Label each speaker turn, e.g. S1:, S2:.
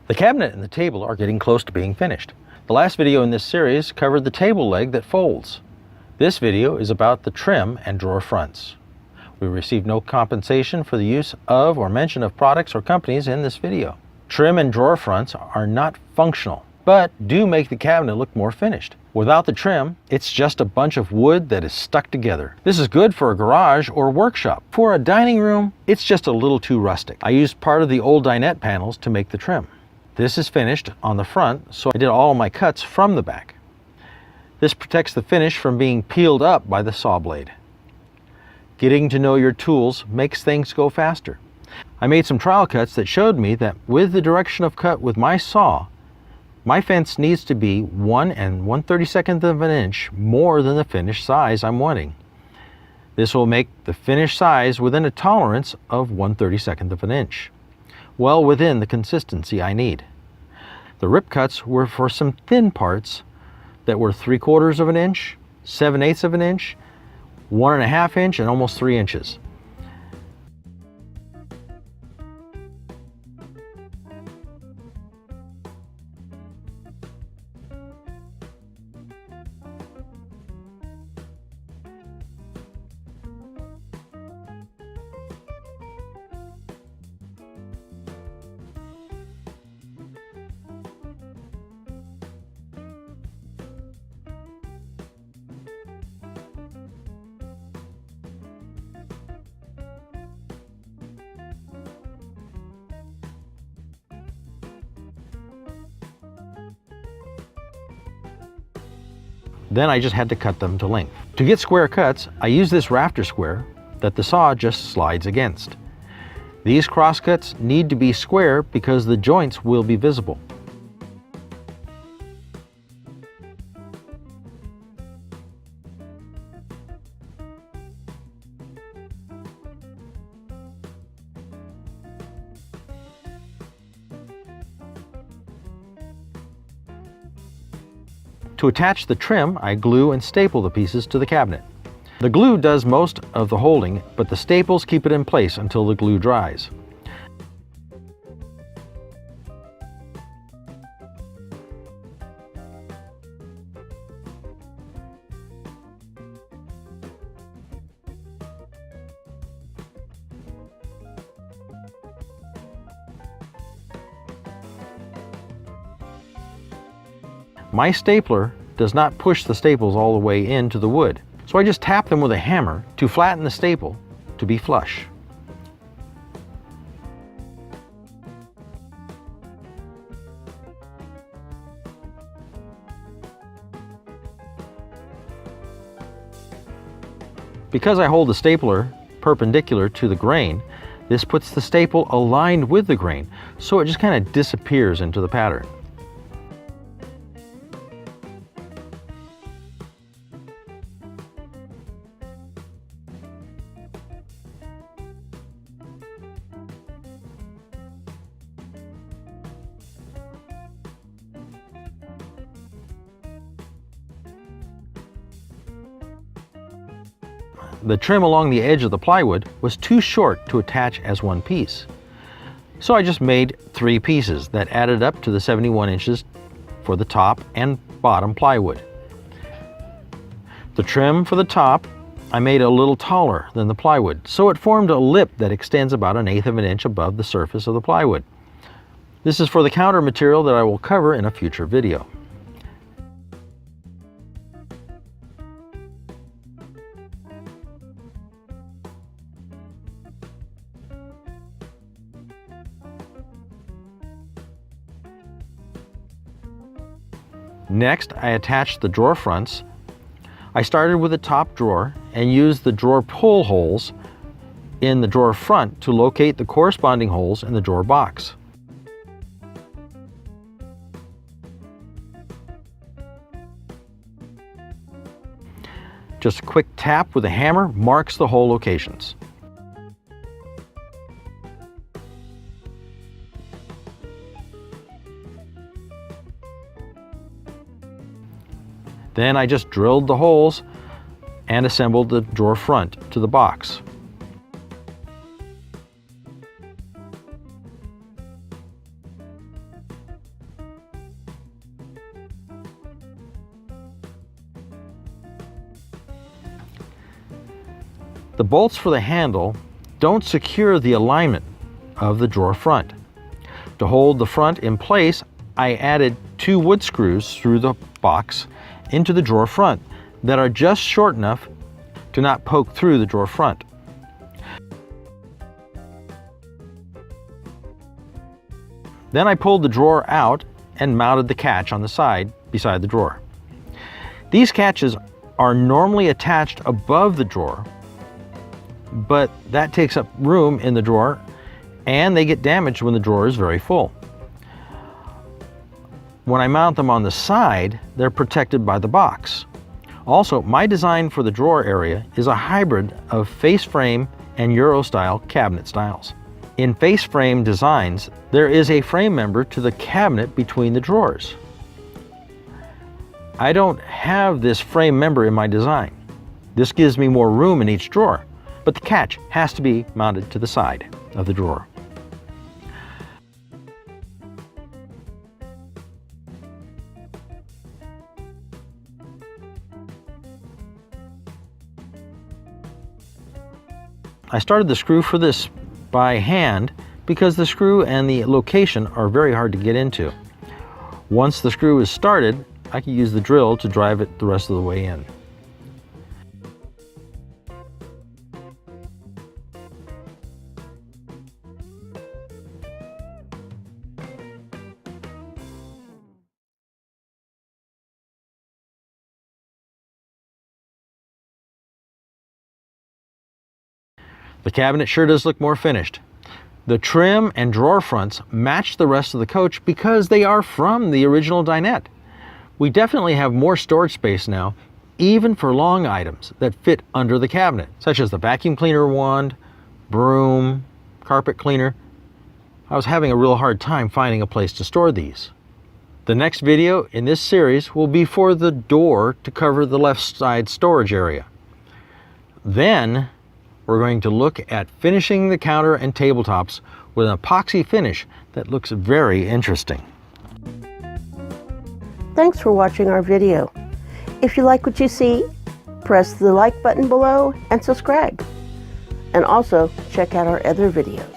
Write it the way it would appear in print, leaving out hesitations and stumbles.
S1: The cabinet and the table are getting close to being finished. The last video in this series covered the table leg that folds. This video is about the trim and drawer fronts. We received no compensation for the use of or mention of products or companies in this video. Trim and drawer fronts are not functional, but do make the cabinet look more finished. Without the trim, it's just a bunch of wood that is stuck together. This is good for a garage or workshop. For a dining room, it's just a little too rustic. I used part of the old Dinette panels to make the trim. This is finished on the front, so I did all my cuts from the back. This protects the finish from being peeled up by the saw blade. Getting to know your tools makes things go faster. I made some trial cuts that showed me that with the direction of cut with my saw, my fence needs to be 1 1/32 of an inch more than the finished size I'm wanting. This will make the finished size within a tolerance of 1/32 of an inch, well within the consistency I need. The rip cuts were for some thin parts that were 3/4 of an inch, 7/8 of an inch, 1.5 inch, and almost 3 inches. Then I just had to cut them to length. To get square cuts, I use this rafter square that the saw just slides against. These cross cuts need to be square because the joints will be visible. To attach the trim, I glue and staple the pieces to the cabinet. The glue does most of the holding, but the staples keep it in place until the glue dries. My stapler does not push the staples all the way into the wood, so I just tap them with a hammer to flatten the staple to be flush. Because I hold the stapler perpendicular to the grain, this puts the staple aligned with the grain, so it just kind of disappears into the pattern. The trim along the edge of the plywood was too short to attach as one piece. So I just made 3 pieces that added up to the 71 inches for the top and bottom plywood. The trim for the top I made a little taller than the plywood, so it formed a lip that extends about 1/8 of an inch above the surface of the plywood. This is for the counter material that I will cover in a future video. Next, I attached the drawer fronts. I started with the top drawer and used the drawer pull holes in the drawer front to locate the corresponding holes in the drawer box. Just a quick tap with a hammer marks the hole locations. Then I just drilled the holes and assembled the drawer front to the box. The bolts for the handle don't secure the alignment of the drawer front. To hold the front in place, I added 2 wood screws through the box into the drawer front that are just short enough to not poke through the drawer front. Then I pulled the drawer out and mounted the catch on the side beside the drawer. These catches are normally attached above the drawer, but that takes up room in the drawer and they get damaged when the drawer is very full. When I mount them on the side, they're protected by the box. Also, my design for the drawer area is a hybrid of face frame and Euro style cabinet styles. In face frame designs, there is a frame member to the cabinet between the drawers. I don't have this frame member in my design. This gives me more room in each drawer, but the catch has to be mounted to the side of the drawer. I started the screw for this by hand because the screw and the location are very hard to get into. Once the screw is started, I can use the drill to drive it the rest of the way in. The cabinet sure does look more finished. The trim and drawer fronts match the rest of the coach because they are from the original Dinette. We definitely have more storage space now, even for long items that fit under the cabinet, such as the vacuum cleaner wand, broom, carpet cleaner. I was having a real hard time finding a place to store these. The next video in this series will be for the door to cover the left side storage area. Then we're going to look at finishing the counter and tabletops with an epoxy finish that looks very interesting.
S2: Thanks for watching our video. If you like what you see, press the like button below and subscribe. And also check out our other videos.